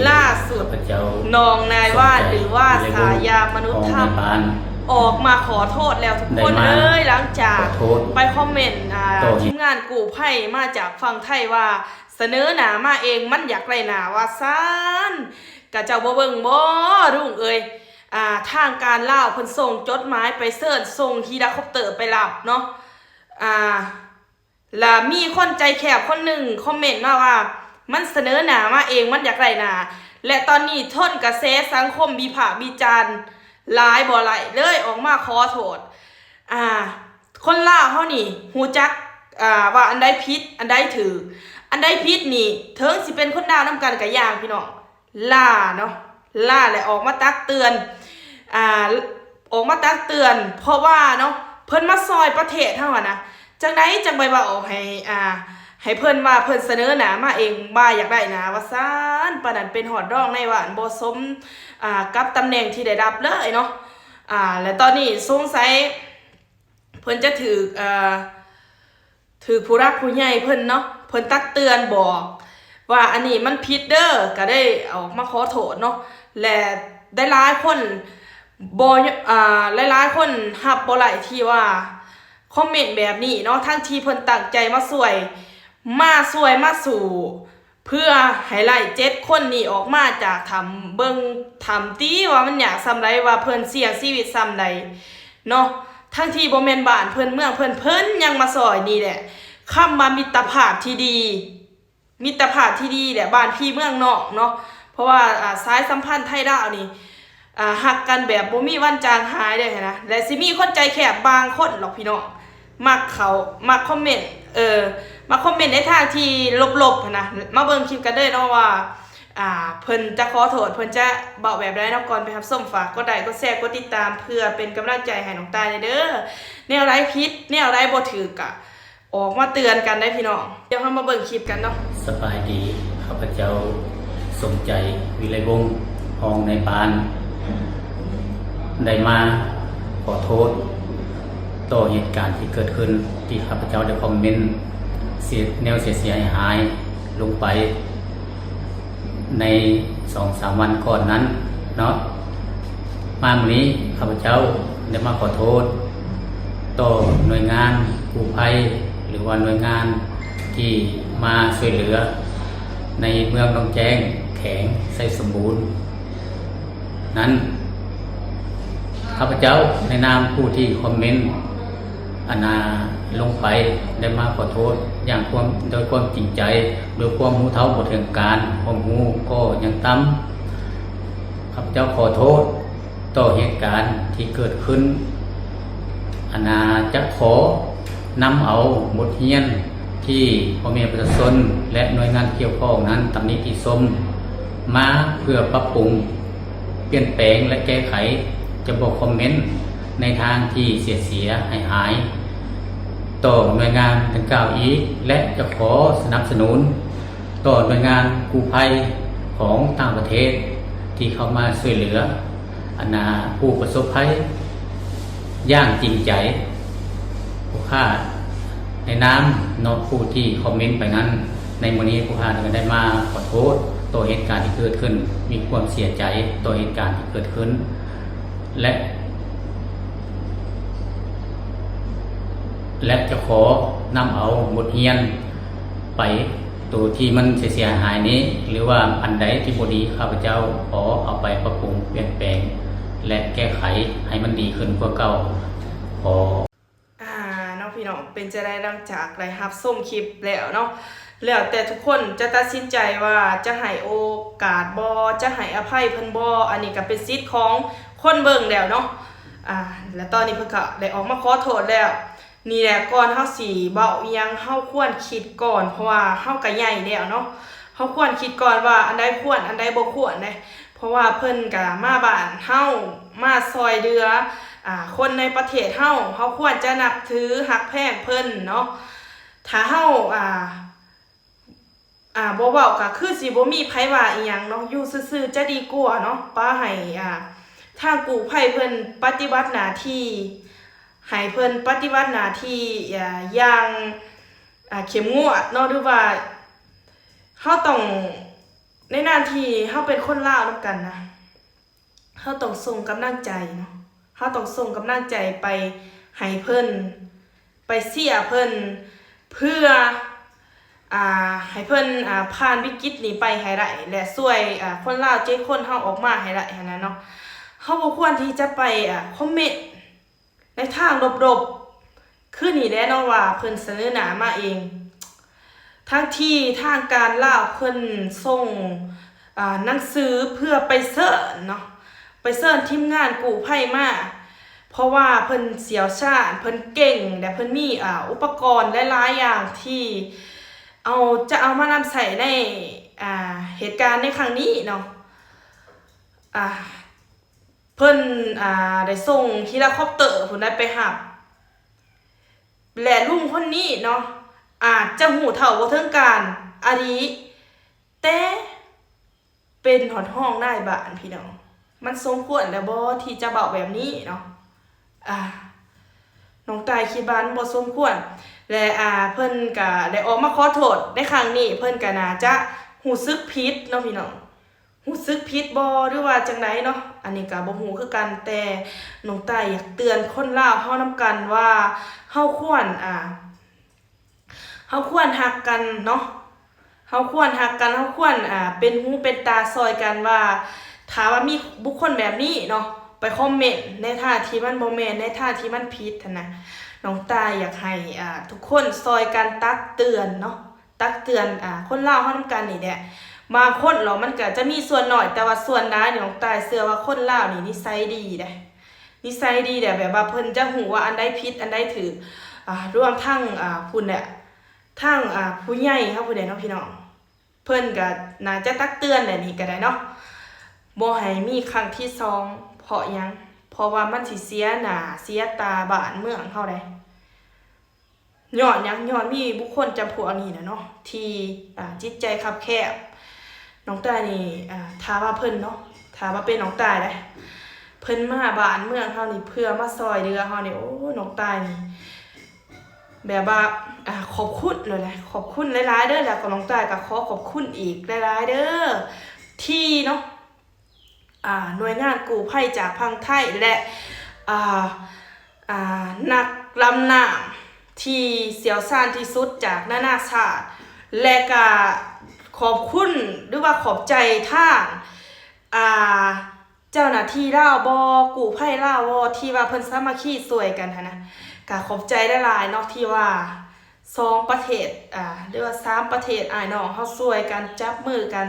ล่าสุดน้องนายวาดหรือว่าสายามนุษย์ธรรมออกมาขอโทษแล้วทุกคนหลังจากไปคอมเมนต์ทีมงานกู่ไผ่มาจากฝั่งไทยว่าเสนอหนามาเองมันอยากไรหนาว่าซ่านกะเจ้าบ่เบิ่งบ่รุ่งทางการลาวเพิ่นส่งจดหมายไปเสิร์ชส่งเฮลิคอปเตอร์ไปรับเนาะและมีคนใจแคบคนหนึ่งคอมเมนต์มาว่ามันเสนอหนามาเองมันอยากไรหนาและตอนนี้ทนกระแสสังคมวิพากษ์วิจารณ์หลายบ่หลายเลยออกมาขอโทษคนลาวเฮานี่ฮู้จักว่าอันใดผิดอันใดถูกอันใดผิดนี่ถึงสิเป็นคนดาวนำกันก็อย่างพี่น้องล่าเนาะล่าและออกมาตักเตือนออกมาตักเตือนเพราะว่าเนาะเพิ่นมาซอยประเทศเฮานะจังไดจังไปว่าออกให้เพิ่นว่าเพิ่นเสนอหนามาเองบ่าอยากได้หนาว่าซ่านปานนั้นเป็นหอดร่องในหวานบ่สมกับตำแหน่งที่ได้รับเลยเนาะและตอนนี้สงสัยเพิ่นจะถือผู้รักผู้ใหญ่เพิ่นเนาะเพิ่นตักเตือนบอกว่าอันนี้มันผิดเด้อก็ได้ออกมาขอโทษเนาะและได้หลายคนหลายคนรับบ่ไหลที่ว่าคอมเมนต์แบบนี้เนาะทั้งที่เพิ่นตั้งใจมาช่วยมาสู่เพื่อให้ไล่7คนนี้ออกมาจากทำตีว่ามันอยากซ้ำไรว่าเพิ่นเสี่ยงชีวิตซ้ำใดเนาะทั้งที่บ่แม่นบ้านเพิ่นเมืองเพิ่นยังมาซอยนี่แหละคำว่ามิตรภาพที่ดีแหละบ้านพี่เมืองนอกเนาะเพราะว่าสายสัมพันธ์ไทยลาวนี่ฮักกันแบบบ่มีวันจางหายได้นะและสิมีคนใจแคบบางคนหรอกพี่น้องมักคอมเมนต์มาคอมเมนต์ในทางที่ลบๆนะมาเบิ่งคลิปกันเด้อเนาะว่าเพิ่นจะขอโทษเพิ่นจะเบาแบบใดเนาะก่อนไปรับชมฝากกดไลค์กดแชร์กดติดตามเพื่อเป็นกำลังใจให้น้องตายเด้อแนวไรผิดแนวไรบ่ถูกอะออกมาเตือนกันได้พี่น้องเดี๋ยวเรามาเบิ่งคลิปกันเนาะสบายดีข้าพเจ้าสมใจวิไลวงศ์ห้องในปานได้มาขอโทษต่อเหตุการณ์ที่เกิดขึ้นที่ข้าพเจ้าได้คอมเมนต์แนวเสียหายลงไปใน 2-3 วันก่อนนั้นเนาะมาวันนี้ข้าพเจ้าได้มาขอโทษต่อหน่วยงานกู้ภัยหรือว่าหน่วยงานที่มาช่วยเหลือในเมืองหนองแจ้งแข็งไสสมบูรณ์นั้นข้าพเจ้าในนามผู้ที่คอมเมนต์ลงไปได้มาขอโทษอย่างโดยความจริงใจโดยความรู้เท่าบ่ถึงการความรู้ก็ยังต่ำข้าพเจ้าขอโทษต่อเหตุการณ์ที่เกิดขึ้นจะขอนำเอาบทเรียนที่พ่อแม่ประชาชนและหน่วยงานเกี่ยวข้องนั้นตำหนิติชมมาเพื่อปรับปรุงเปลี่ยนแปลงและแก้ไขจะบอกคอมเมนต์ในทางที่เสียหายต่อหน่วยงานดังกล่าวอีกและจะขอสนับสนุนต่อหน่วยงานกู้ภัยของต่างประเทศที่เข้ามาช่วยเหลือผู้ประสบภัยอย่างจริงใจผู้ค่าในน้ำนอกผู้ที่คอมเมนต์ไปนั้นในวันนี้ผู้ค่าก็ได้มาขอโทษต่อเหตุการณ์ที่เกิดขึ้นมีความเสียใจต่อเหตุการณ์ที่เกิดขึ้นและจะขอนำเอาบทเรียนไปตัวที่มันเสียหายนี้หรือว่าอันใดที่บ่ดีข้าพเจ้าขอเอาไปปรับปรุงเปลี่ยนแปลงและแก้ไขให้มันดีขึ้นกว่าเก่าน้องพี่น้องเป็นจะได้หลังจากได้รับชมคลิปแล้วเนาะแล้วแต่ทุกคนจะตัดสินใจว่าจะให้โอกาสบ่จะให้อภัยเพิ่นบ่อันนี้ก็เป็นสิทธิ์ของคนเบิ่งแล้วเนาะและตอนนี้เพิ่นก็ได้ออกมาขอโทษแล้วนี่แหละก่อนเฮาสิเว้าอีหยังเฮาควรคิดก่อนเพราะว่าเฮาก็ใหญ่แล้วเนาะเฮาควรคิดก่อนว่าอันใดควรอันใดบ่ควรเด้เพราะว่าเพิ่นก็มาบ้านเฮามาซอยเหลือคนในประเทศเฮาควรจะนับถือฮักแพงเพิ่นเนาะถ้าเฮาบ่เว้าก็คือสิบ่มีไผว่าอีหยังเนาะอยู่ซื่อๆจะดีกว่าเนาะป้าให้ทางกู้ภัยเพิ่นปฏิบัติหน้าที่ให้เพิ่นปฏิบัติหน้าที่อย่างเข้มงวดเนาะหรือว่าเฮาต้อง ในหน้าที่เฮาเป็นคนลาวนำกันนะเฮาต้องส่งกำลังใจเนาะเฮาต้องส่งกำลังใจไปให้เพิ่นไปเสียเพิ่นเพื่อให้เพิ่นผ่านวิกฤตนี้ไปให้ได้และช่วยคนลาว7คนเฮาออกมาให้ได้หั้นนะเนาะเฮาบ่ควรที่จะไปคอมเมนต์ในทางลบๆคือนี่แหละเนาะว่าเพิ่นเสนอหน้ามาเองทั้งที่ทางการลาวเพิ่นส่งหนังสือเพื่อไปเสิร์ชเนาะไปเสิร์ชทีมงานกู้ภัยมาเพราะว่าเพิ่นเชี่ยวชาญเพิ่นเก่งและเพิ่นมีอุปกรณ์หลายๆอย่างที่จะเอามานำใส่ในเหตุการณ์ในครั้งนี้เนาะเพิ่นได้ส่งเฮลิคอปเตอร์เพิ่นได้ไปหับและลุงคนนี้เนาะอาจจะหูเฒ่าบ่ถึงการอดีแต่เป็นหอดห้องได้บ้านพี่น้องมันสมควรแล้วบ่ที่จะเบาแบบนี้เนาะน้องตายคิดว่ามันบ่สมควรและเพิ่นก็ได้ออกมาขอโทษในครั้งนี้เพิ่นก็น่าจะรู้สึกผิดเนาะพี่น้องรู้สึกผิดบ่หรือว่าจังไดเนาะอันนี้ก็บ่ฮู้คือกันแต่น้องตายอยากเตือนคนลาวเฮานำกันว่าเฮาควรฮักกันเนาะเฮาควรฮักกันเฮาควรเป็นหูเป็นตาซอยกันว่าถ้าว่ามีบุคคลแบบนี้เนาะไปคอมเมนต์ในท่าที่มันบ่แม่นในท่าที่มันผิดหั่นน่ะน้องตายอยากให้ทุกคนซอยกันตักเตือนเนาะตักเตือนคนลาวเฮานำกันนี่แหละบางคนเหรอมันก็จะมีส่วนน้อยแต่ว่าส่วนหลายน้องตายเชื่อว่าคนลาวนี่นิสัยดีเด้นิสัยดีเด้แบบว่าเพิ่นจะฮู้ว่าอันใดผิดอันใดถูกรวมทั้งพุ่นเนี่ยทั้งผู้ใหญ่เฮาผู้ใดเนาะพี่น้องเพิ่นก็น่าจะตักเตือนแหละนี่ก็ได้เนาะบ่ให้มีครั้งที่2เพราะหยังเพราะว่ามันสิเสียหน้าเสียตาบ้านเมืองเฮาได้ย้อนหยังย้อนมีบุคคลจำพวกนี้น่ะเนาะที่จิตใจคับแคบน้องตายนี่ถ้าว่าเพิ่นเนาะถ้าว่าเป็นน้องตายได้เพิ่นมาบ้านเมืองเฮานี่เพื่อมาซอยเหลือเฮานี่โอ้น้องตายนี่แบบว่าขอบคุณเลยนะขอบคุณหลายๆเด้อแล้วก็น้องตายก็ขอบคุณอีกหลายๆเด้อที่เนาะหน่วยงานกู้ภัยจากพังไทยและนักลำน้ำที่เชี่ยวชาญที่สุดจากนานาชาติและก็ขอบคุณหรือว่าขอบใจทางเจ้าหน้าที่ลาวบ่กู้ภัยลาวบ่ที่ว่าเพิ่นสามัคคีช่วยกันหั่นนะก็ขอบใจหลายๆเนาะที่ว่า2ประเทศหรือว่า3ประเทศอ้ายน้องเฮาช่วยกันจับมือกัน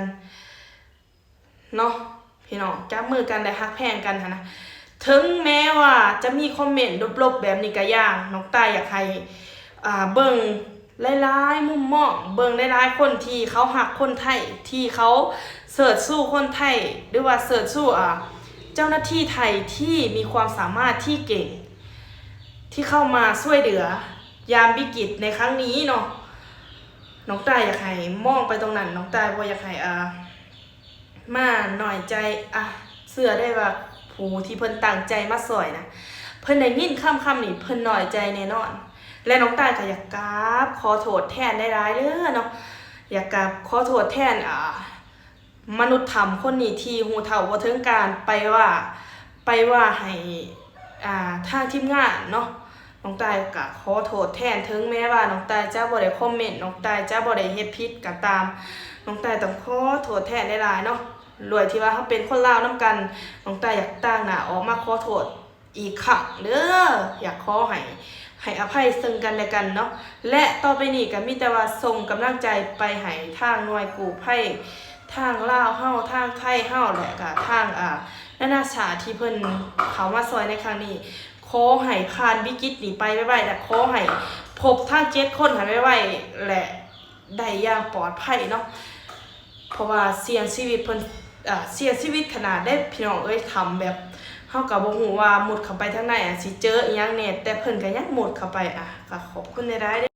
เนาะพี่น้องจับมือกันได้ฮักแพงกันหั่นนะถึงแม้ว่าจะมีคอมเมนต์ลบๆแบบนี้ก็อย่างน้องตายอยากให้เบิ่งหลายๆมุมมองเบิ่งหลายๆคนที่เขาฮักคนไทยที่เขาเสิร์ชสู้คนไทยหรือว่าเสิร์ชสู้เจ้าหน้าที่ไทยที่มีความสามารถที่เก่งที่เข้ามาช่วยเหลือยามวิกฤตในครั้งนี้เนาะน้องตายอยากให้มองไปตรงนั้นน้องตายบ่อยากให้มาหน่อยใจเชื่อได้ว่าผู้ที่เพิ่นตั้งใจมาสวยนะเพิ่นได้ยินคำนี้เพิ่นน้อยใจแน่นอนและน้องตายก็อยากกราบขอโทษแทนหลายๆเด้อเนาะอยากกราบขอโทษแทนมนุษย์ธรรมคนนี้ที่หูเฒ่าบ่ถึงการไปว่าให้ทางทีมงานเนาะน้องตายก็ขอโทษแทนถึงแม้ว่าน้องตายจะบ่ได้คอมเมนต์น้องตายจะบ่ได้เฮ็ดผิดก็ตามน้องตายต้องขอโทษแทนหลายๆเนาะรวยที่ว่าเฮาเป็นคนลาวนำกันน้องตายอยากตั้งหน้าออกมาขอโทษอีกครั้งเด้ออยากขอให้อภัยซึ่งกันและกันเนาะและต่อไปนี้ก็มีแต่ว่าส่งกำลังใจไปให้ทางหน่วยกู้ภัยทางลาวเฮาทางไทยเฮาและก็ทางนานาชาติที่เพิ่นเข้ามาซอยในครั้งนี้ขอให้ผ่านวิกฤตนี้ไปไวๆและขอให้พบทั้ง7คนให้ไวๆและได้อย่างปลอดภัยเนาะเพราะว่าเสี่ยงชีวิตเพิ่นเสียชีวิตขนาดได้พี่น้องทำแบบเฮาก็บ่ฮู้ว่ามุดเข้าไปทางไหนสิเจออีหยังแน่แต่เพิ่นก็ยังมุดเข้าไปก็ขอบคุณหลายๆ